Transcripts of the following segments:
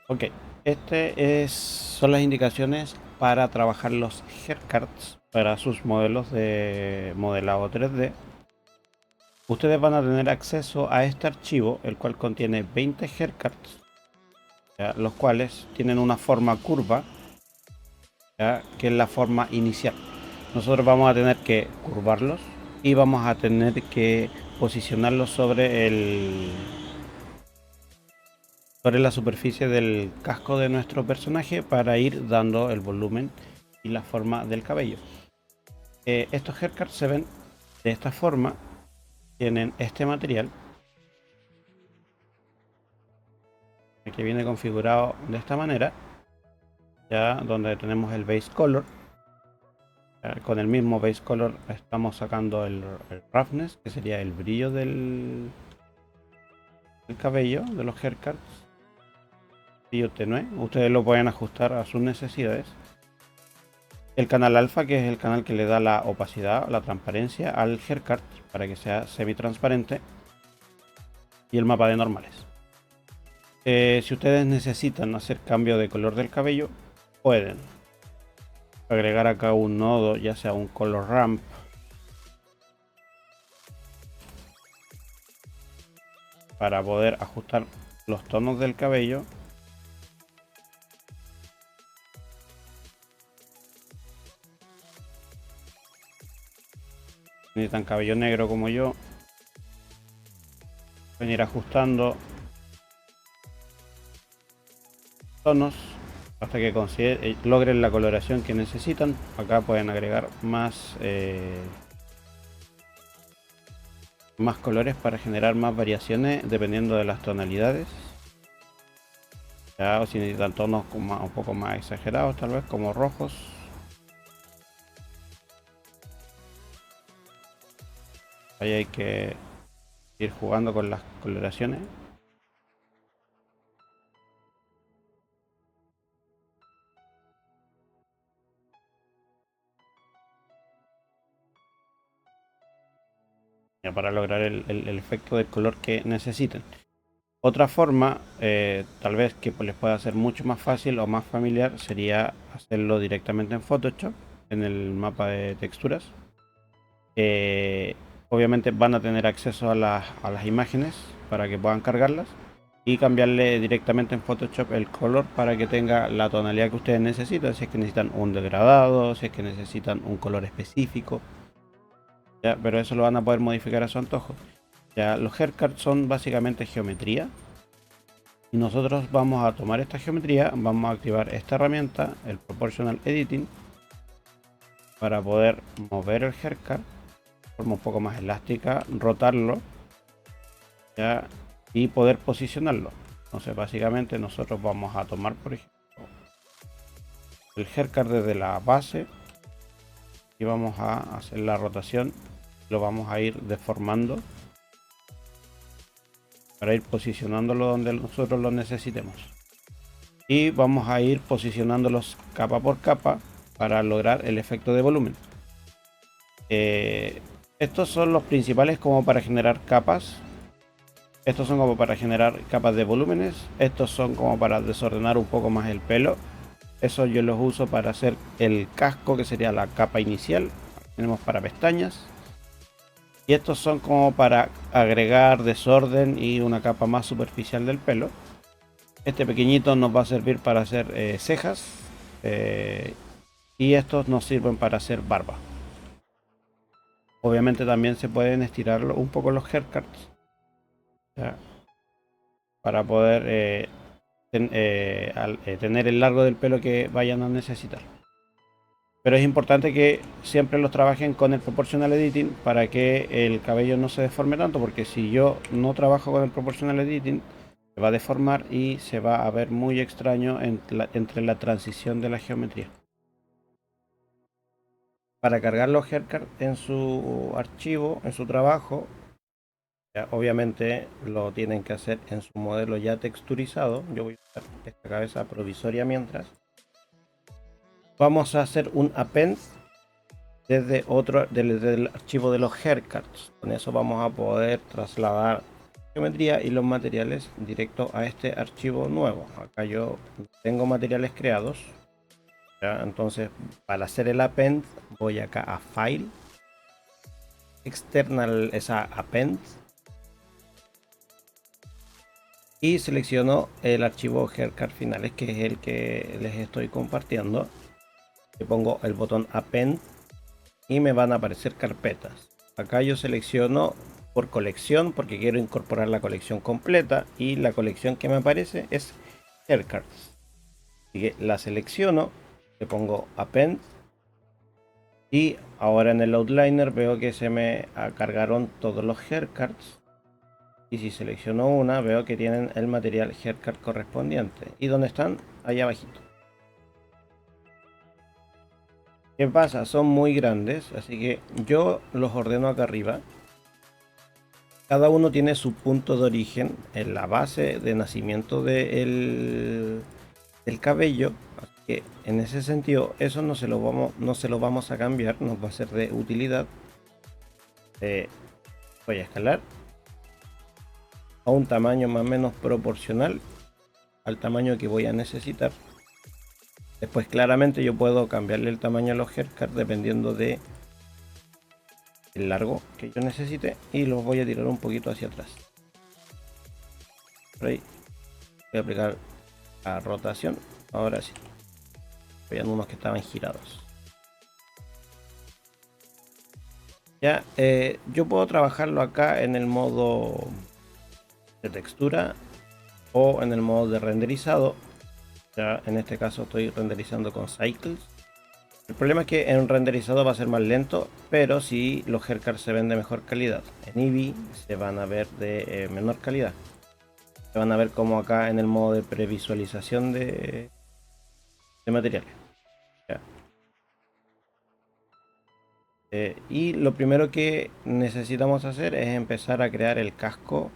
Ok, son las indicaciones para trabajar los haircuts para sus modelos de modelado 3D. Ustedes van a tener acceso a este archivo, el cual contiene 20 haircuts, ¿ya? Los cuales tienen una forma curva, ¿ya? Que es la forma inicial. Nosotros vamos a tener que curvarlos y vamos a tener que posicionarlos sobre la superficie del casco de nuestro personaje para ir dando el volumen y la forma del cabello. Estos haircuts se ven de esta forma, tienen este material que viene configurado de esta manera, ya donde tenemos el base color. Con el mismo base color estamos sacando el roughness, que sería el brillo del cabello de los haircuts. Brillo tenue, ustedes lo pueden ajustar a sus necesidades. El canal alfa, que es el canal que le da la opacidad, la transparencia al haircut para que sea semi-transparente. Y el mapa de normales. Si ustedes necesitan hacer cambio de color del cabello, pueden agregar acá un nodo, ya sea un color ramp, para poder ajustar los tonos del cabello. Si necesitan cabello negro como yo, pueden ir ajustando tonos hasta que logren la coloración que necesitan. Acá pueden agregar más colores para generar más variaciones dependiendo de las tonalidades, ya, o si necesitan tonos un poco más exagerados, tal vez como rojos. Ahí hay que ir jugando con las coloraciones. Ya, para lograr el efecto del color que necesiten. Otra forma, tal vez que les pueda ser mucho más fácil o más familiar, sería hacerlo directamente en Photoshop, en el mapa de texturas. Obviamente van a tener acceso a las imágenes para que puedan cargarlas y cambiarle directamente en Photoshop el color para que tenga la tonalidad que ustedes necesitan. Si es que necesitan un degradado, si es que necesitan un color específico, ¿ya? Pero eso lo van a poder modificar a su antojo. Ya, los haircuts son básicamente geometría. Y nosotros vamos a tomar esta geometría, vamos a activar esta herramienta, el Proportional Editing, para poder mover el haircut de forma un poco más elástica, rotarlo, ¿ya? Y poder posicionarlo. Entonces básicamente nosotros vamos a tomar, por ejemplo, el haircut desde la base y vamos a hacer la rotación, lo vamos a ir deformando para ir posicionándolo donde nosotros lo necesitemos. Y vamos a ir posicionándolos capa por capa para lograr el efecto de volumen. Estos son los principales como para generar capas. Estos son como para generar capas de volúmenes. Estos son como para desordenar un poco más el pelo. Eso yo los uso para hacer el casco, que sería la capa inicial. Tenemos para pestañas. Y estos son como para agregar desorden y una capa más superficial del pelo. Este pequeñito nos va a servir para hacer cejas. Y estos nos sirven para hacer barba. Obviamente también se pueden estirar un poco los haircuts, ¿ya? Para poder tener el largo del pelo que vayan a necesitar. Pero es importante que siempre los trabajen con el Proportional Editing para que el cabello no se deforme tanto, porque si yo no trabajo con el Proportional Editing, se va a deformar y se va a ver muy extraño entre la transición de la geometría. Para cargar los haircuts en su archivo, en su trabajo, ya, obviamente lo tienen que hacer en su modelo ya texturizado. Yo voy a usar esta cabeza provisoria mientras. Vamos a hacer un append desde el archivo de los haircuts. Con eso vamos a poder trasladar geometría y los materiales directo a este archivo nuevo. Acá yo tengo materiales creados, ¿ya? Entonces para hacer el append voy acá a File, External, esa append, y selecciono el archivo Haircut finales, que es el que les estoy compartiendo. Le pongo el botón append y me van a aparecer carpetas. Acá yo selecciono por colección porque quiero incorporar la colección completa, y la colección que me aparece es Haircuts. Así que la selecciono, le pongo append, y ahora en el outliner veo que se me cargaron todos los haircuts. Y si selecciono una, veo que tienen el material haircut correspondiente. ¿Y dónde están? Ahí abajito. ¿Qué pasa? Son muy grandes, así que yo los ordeno acá arriba. Cada uno tiene su punto de origen en la base de nacimiento del cabello. Así que en ese sentido, eso no se lo vamos a cambiar, nos va a ser de utilidad. Voy a escalar a un tamaño más o menos proporcional al tamaño que voy a necesitar. Después claramente yo puedo cambiarle el tamaño a los haircuts dependiendo de el largo que yo necesite, y los voy a tirar un poquito hacia atrás. Por ahí voy a aplicar la rotación. Ahora sí, vean unos que estaban girados. Ya, yo puedo trabajarlo acá en el modo de textura o en el modo de renderizado. Ya en este caso estoy renderizando con Cycles. El problema es que en renderizado va a ser más lento, pero si los haircuts se ven de mejor calidad. En Eevee se van a ver de menor calidad. Se van a ver como acá en el modo de previsualización de materiales. Ya. Y lo primero que necesitamos hacer es empezar a crear el casco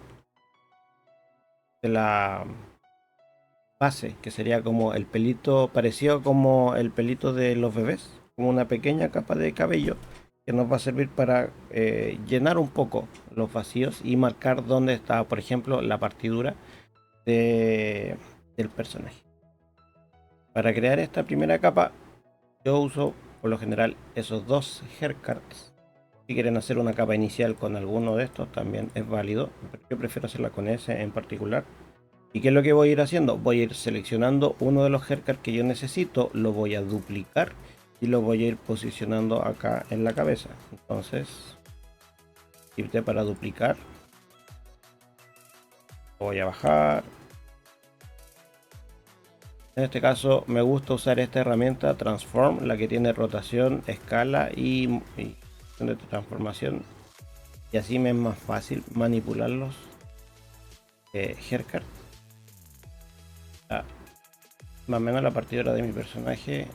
de la base, que sería como el pelito, parecido como el pelito de los bebés, como una pequeña capa de cabello que nos va a servir para llenar un poco los vacíos y marcar dónde está, por ejemplo, la partidura del personaje. Para crear esta primera capa yo uso por lo general esos dos haircuts. Si quieren hacer una capa inicial con alguno de estos también es válido, pero yo prefiero hacerla con ese en particular. ¿Y qué es lo que voy a ir haciendo? Voy a ir seleccionando uno de los haircuts que yo necesito, lo voy a duplicar y lo voy a ir posicionando acá en la cabeza. Entonces, irte para duplicar, voy a bajar. En este caso me gusta usar esta herramienta Transform, la que tiene rotación, escala y de transformación, y así me es más fácil manipular los haircuts. Más o menos la partidura de mi personaje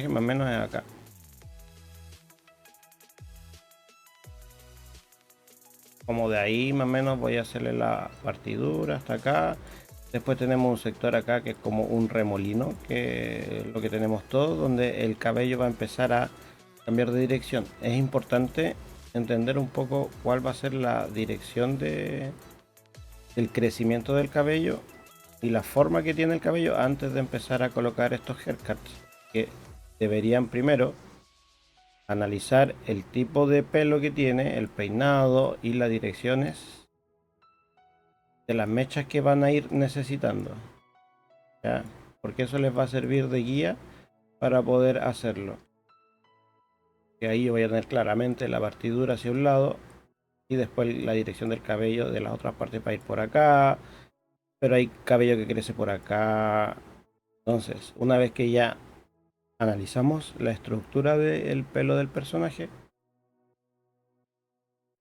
más o menos es acá. Como de ahí más o menos voy a hacerle la partidura hasta acá. Después tenemos un sector acá que es como un remolino, que es lo que tenemos todo, donde el cabello va a empezar a cambiar de dirección. Es importante entender un poco cuál va a ser la dirección del crecimiento del cabello y la forma que tiene el cabello antes de empezar a colocar estos haircuts, que deberían primero analizar el tipo de pelo que tiene, el peinado y las direcciones de las mechas que van a ir necesitando, ¿ya? Porque eso les va a servir de guía para poder hacerlo. Que ahí yo voy a tener claramente la partidura hacia un lado y después la dirección del cabello de las otras partes para ir por acá, pero hay cabello que crece por acá. Entonces, una vez que ya analizamos la estructura del pelo del personaje,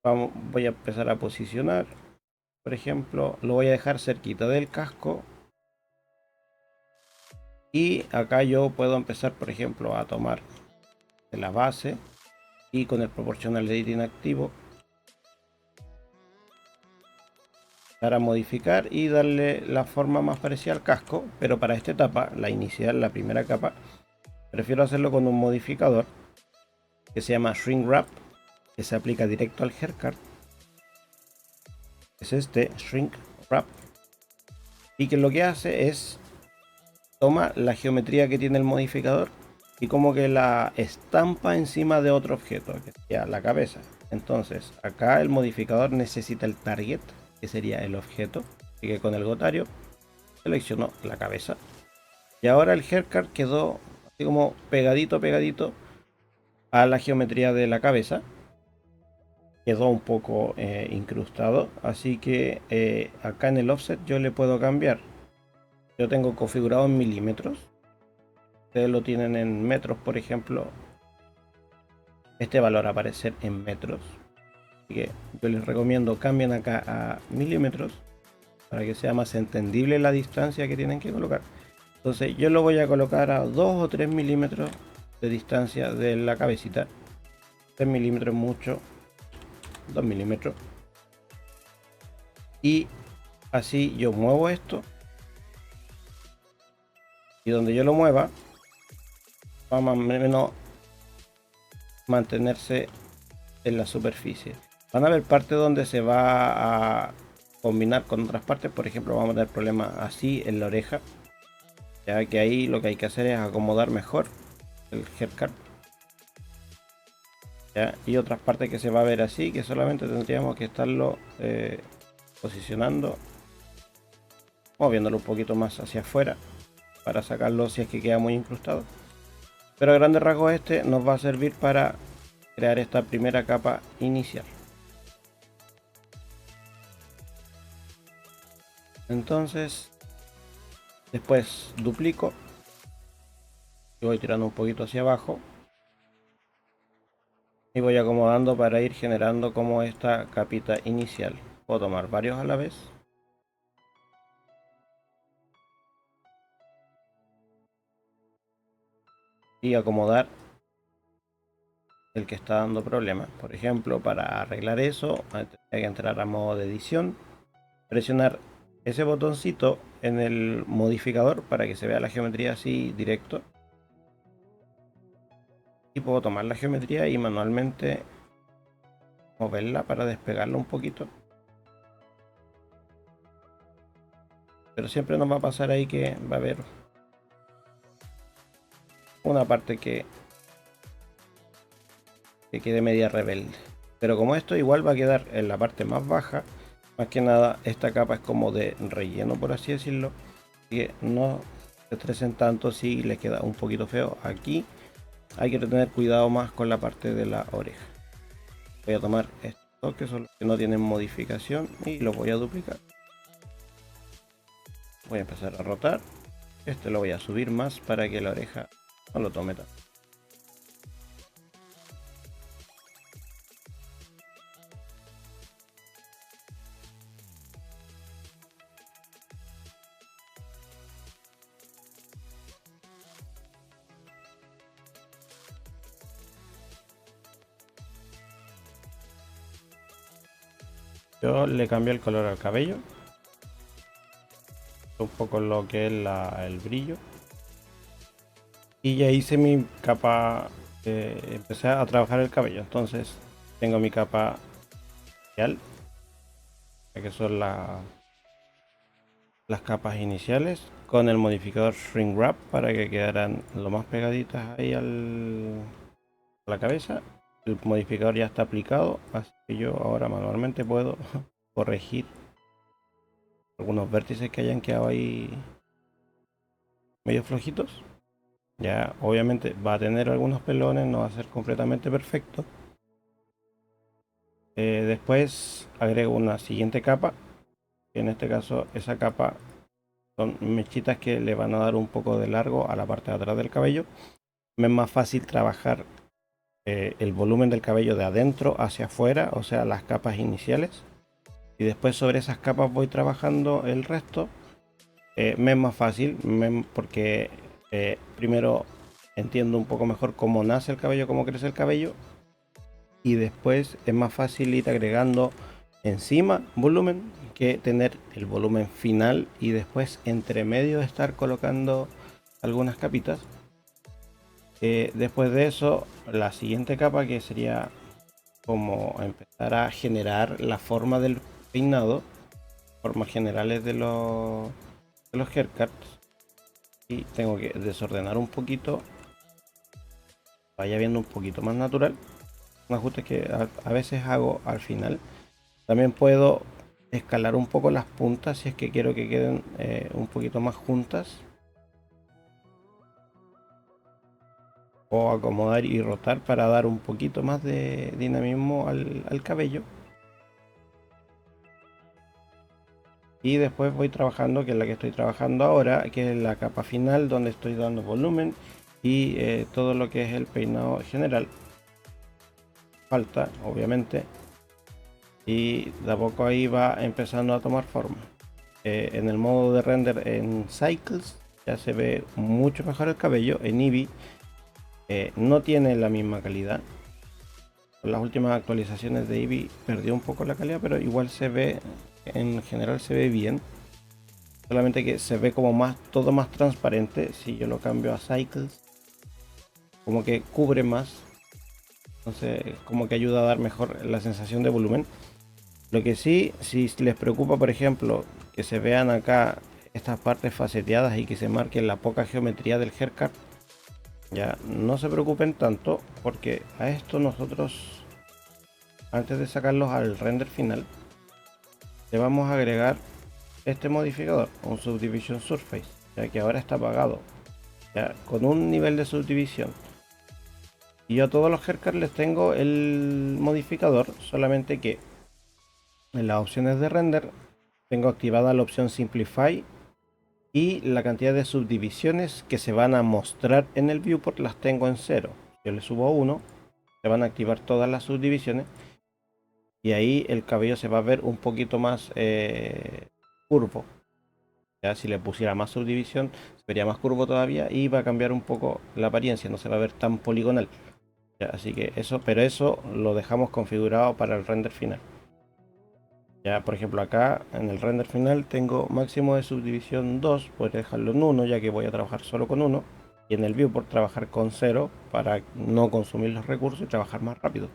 voy a empezar a posicionar. Por ejemplo, lo voy a dejar cerquita del casco, y acá yo puedo empezar, por ejemplo, a tomar de la base y con el proportional editing activo para modificar y darle la forma más parecida al casco. Pero para esta etapa, la inicial, la primera capa, prefiero hacerlo con un modificador que se llama Shrink Wrap, que se aplica directo al haircut. Es este Shrink Wrap, y que lo que hace es toma la geometría que tiene el modificador y como que la estampa encima de otro objeto, que sería la cabeza. Entonces acá el modificador necesita el target, que sería el objeto, así que con el gotario selecciono la cabeza y ahora el haircut quedó así como pegadito a la geometría de la cabeza. Quedó un poco incrustado, así que acá en el offset yo le puedo cambiar. Yo tengo configurado en milímetros, ustedes lo tienen en metros, por ejemplo. Este valor aparecer en metros, así que yo les recomiendo cambien acá a milímetros para que sea más entendible la distancia que tienen que colocar. Entonces yo lo voy a colocar a 2 o 3 milímetros de distancia de la cabecita. 3 milímetros mucho, 2 milímetros, y así yo muevo esto y donde yo lo mueva va más o menos mantenerse en la superficie. Van a haber partes donde se va a combinar con otras partes, por ejemplo vamos a tener problemas así en la oreja, ya que ahí lo que hay que hacer es acomodar mejor el haircut, ¿ya? Y otras partes que se va a ver así, que solamente tendríamos que estarlo posicionando, moviéndolo un poquito más hacia afuera para sacarlo si es que queda muy incrustado. Pero a grandes rasgos este nos va a servir para crear esta primera capa inicial. Entonces después duplico y voy tirando un poquito hacia abajo y voy acomodando para ir generando como esta capita inicial. Puedo tomar varios a la vez y acomodar el que está dando problemas. Por ejemplo, para arreglar eso hay que entrar a modo de edición, presionar ese botoncito en el modificador para que se vea la geometría así directo, y puedo tomar la geometría y manualmente moverla para despegarla un poquito. Pero siempre nos va a pasar ahí que va a haber una parte que quede media rebelde. Pero como esto igual va a quedar en la parte más baja, más que nada esta capa es como de relleno, por así decirlo, así que no se estresen tanto si les queda un poquito feo. Aquí hay que tener cuidado más con la parte de la oreja. Voy a tomar estos que son los que no tienen modificación y los voy a duplicar. Voy a empezar a rotar. Este lo voy a subir más para que la oreja no lo tome tanto. Yo le cambio el color al cabello, un poco lo que es el brillo, y ya hice mi capa. Empecé a trabajar el cabello, entonces tengo mi capa inicial, que son las capas iniciales, con el modificador Shrink Wrap para que quedaran lo más pegaditas ahí a la cabeza. El modificador ya está aplicado, así que yo ahora manualmente puedo corregir algunos vértices que hayan quedado ahí medio flojitos. Ya obviamente va a tener algunos pelones, no va a ser completamente perfecto. Después agrego una siguiente capa, que en este caso esa capa son mechitas que le van a dar un poco de largo a la parte de atrás del cabello. Me es más fácil trabajar el volumen del cabello de adentro hacia afuera, o sea las capas iniciales, y después sobre esas capas voy trabajando el resto. Me es más fácil porque primero entiendo un poco mejor cómo nace el cabello, cómo crece el cabello, y después es más fácil ir agregando encima volumen que tener el volumen final y después entre medio estar colocando algunas capitas. Después de eso, la siguiente capa, que sería como empezar a generar la forma del peinado, formas generales de los haircuts. Y tengo que desordenar un poquito, vaya viendo un poquito más natural. Un ajuste que a veces hago al final. También puedo escalar un poco las puntas si es que quiero que queden un poquito más juntas, o acomodar y rotar para dar un poquito más de dinamismo al cabello. Y después voy trabajando, que es la que estoy trabajando ahora, que es la capa final, donde estoy dando volumen y todo lo que es el peinado general. Falta, obviamente, y de a poco ahí va empezando a tomar forma. En el modo de render en Cycles ya se ve mucho mejor el cabello. En Eevee no tiene la misma calidad. Con las últimas actualizaciones de Eevee perdió un poco la calidad, pero igual se ve, en general se ve bien. Solamente que se ve como más, todo más transparente. Si yo lo cambio a Cycles, como que cubre más. Entonces, como que ayuda a dar mejor la sensación de volumen. Lo que sí, si les preocupa, por ejemplo, que se vean acá estas partes faceteadas y que se marque la poca geometría del haircut, ya no se preocupen tanto, porque a esto nosotros, antes de sacarlos al render final, le vamos a agregar este modificador, un Subdivision Surface, ya que ahora está apagado, ya con un nivel de subdivisión. Y yo a todos los haircuts les tengo el modificador, solamente que en las opciones de render tengo activada la opción Simplify, y la cantidad de subdivisiones que se van a mostrar en el viewport las tengo en 0. Yo le subo 1, se van a activar todas las subdivisiones y ahí el cabello se va a ver un poquito más curvo. Ya si le pusiera más subdivisión se vería más curvo todavía y va a cambiar un poco la apariencia, no se va a ver tan poligonal. Ya, así que eso, pero eso lo dejamos configurado para el render final. Ya, por ejemplo, acá en el render final tengo máximo de subdivisión 2, podría dejarlo en 1 ya que voy a trabajar solo con 1. Y en el viewport trabajar con 0 para no consumir los recursos y trabajar más rápido.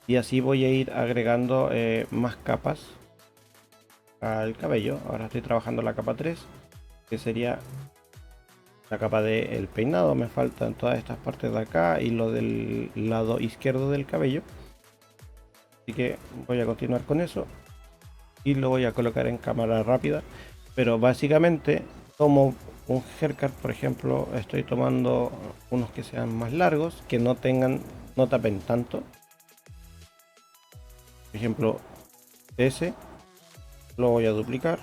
Y así voy a ir agregando más capas al cabello. Ahora estoy trabajando la capa 3, que sería la capa del peinado. Me faltan todas estas partes de acá y lo del lado izquierdo del cabello. Así que voy a continuar con eso y lo voy a colocar en cámara rápida. Pero básicamente tomo un haircut, por ejemplo, estoy tomando unos que sean más largos, que no tengan, no tapen tanto. Por ejemplo, ese lo voy a duplicar,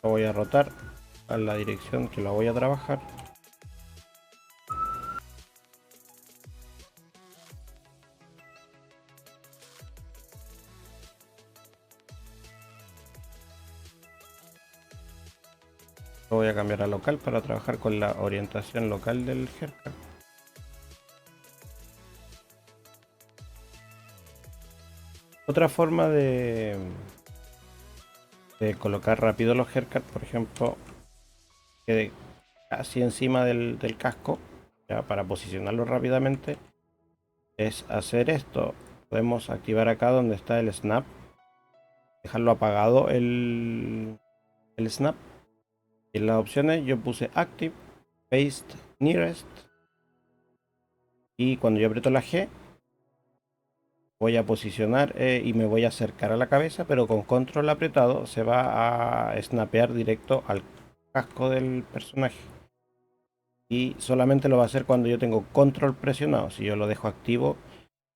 lo voy a rotar a la dirección que la voy a trabajar. Lo voy a cambiar a local para trabajar con la orientación local del haircut. Otra forma de colocar rápido los haircuts, por ejemplo, que así encima del casco, ya para posicionarlo rápidamente, es hacer esto. Podemos activar acá donde está el snap, dejarlo apagado el snap. Y en las opciones yo puse Active, Paste Nearest, y cuando yo aprieto la G voy a posicionar y me voy a acercar a la cabeza, pero con control apretado se va a snapear directo al casco del personaje. Y solamente lo va a hacer cuando yo tengo control presionado. Si yo lo dejo activo,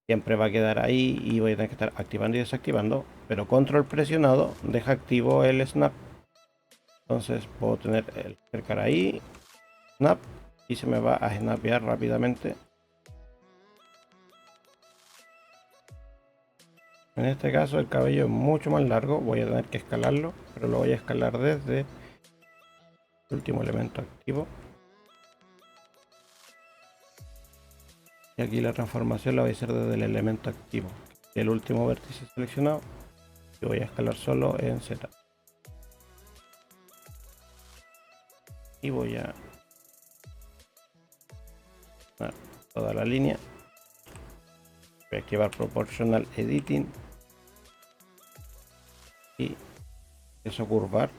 siempre va a quedar ahí y voy a tener que estar activando y desactivando. Pero control presionado deja activo el snap. Entonces puedo tener el cercar ahí, snap, y se me va a snapear rápidamente. En este caso el cabello es mucho más largo, voy a tener que escalarlo, pero lo voy a escalar desde el último elemento activo. Y aquí la transformación la voy a hacer desde el elemento activo. El último vértice seleccionado y voy a escalar solo en Z. Y voy a toda la línea. Voy a activar Proportional Editing y eso curvar.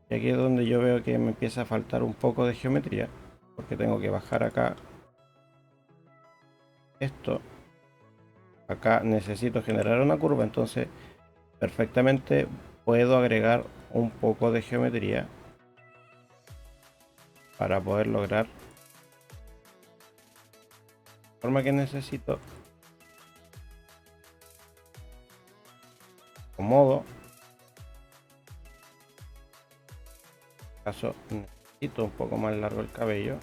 Y aquí es donde yo veo que me empieza a faltar un poco de geometría, porque tengo que bajar acá esto. Acá necesito generar una curva, entonces perfectamente puedo agregar un poco de geometría para poder lograr la forma que necesito. Acomodo. En caso necesito un poco más largo el cabello.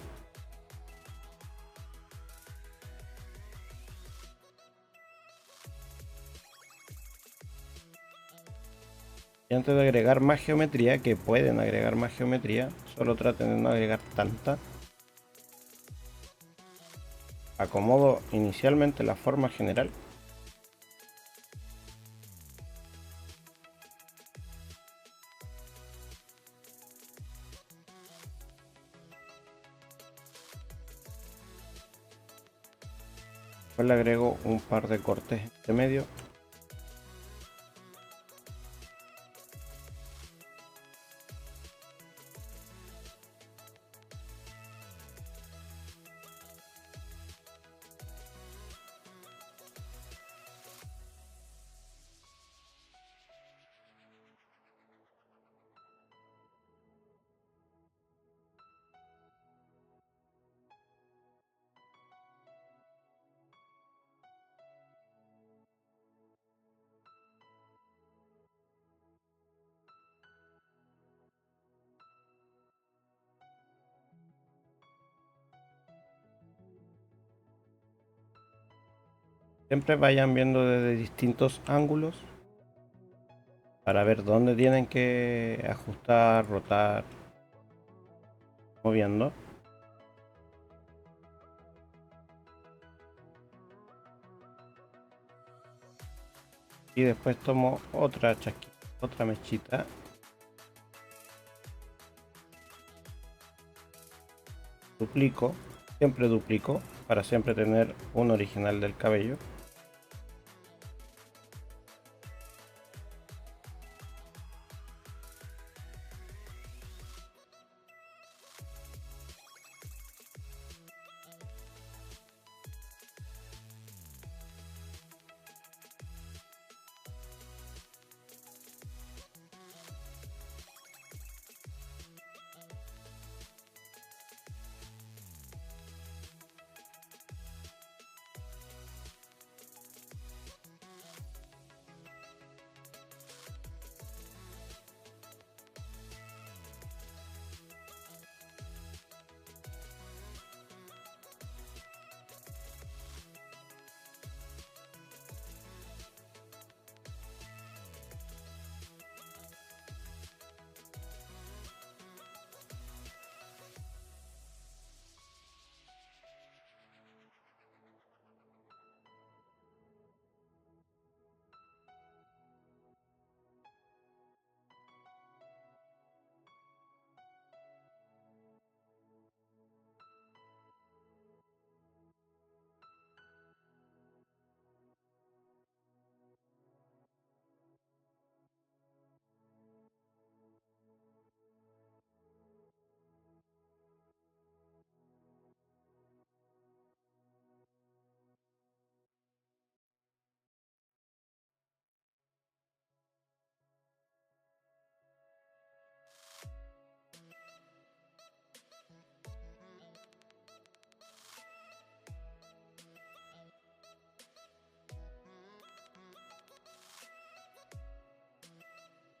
Y antes de agregar más geometría, que pueden agregar más geometría, solo traten de no agregar tanta. Acomodo inicialmente la forma general. Después le agrego un par de cortes de medio. Siempre vayan viendo desde distintos ángulos para ver dónde tienen que ajustar, rotar, moviendo. Y después tomo otra chasquilla, otra mechita. Duplico, siempre duplico para siempre tener un original del cabello.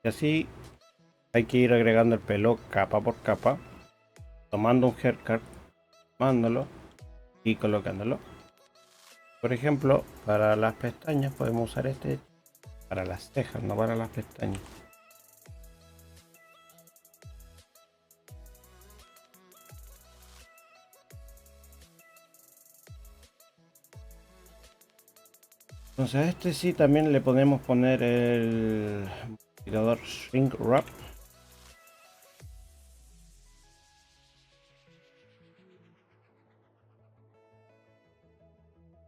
Y así hay que ir agregando el pelo capa por capa, tomando un haircut, tomándolo y colocándolo. Por ejemplo, para las pestañas podemos usar este, para las cejas, no para las pestañas. Entonces a este sí también le podemos poner el modificador Shrink Wrap.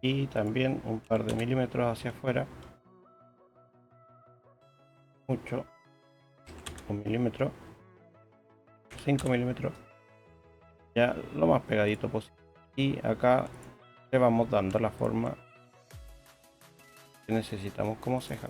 y también un par de milímetros hacia afuera, mucho, 1 milímetro, 5 milímetros, ya lo más pegadito posible, y acá le vamos dando la forma que necesitamos como ceja.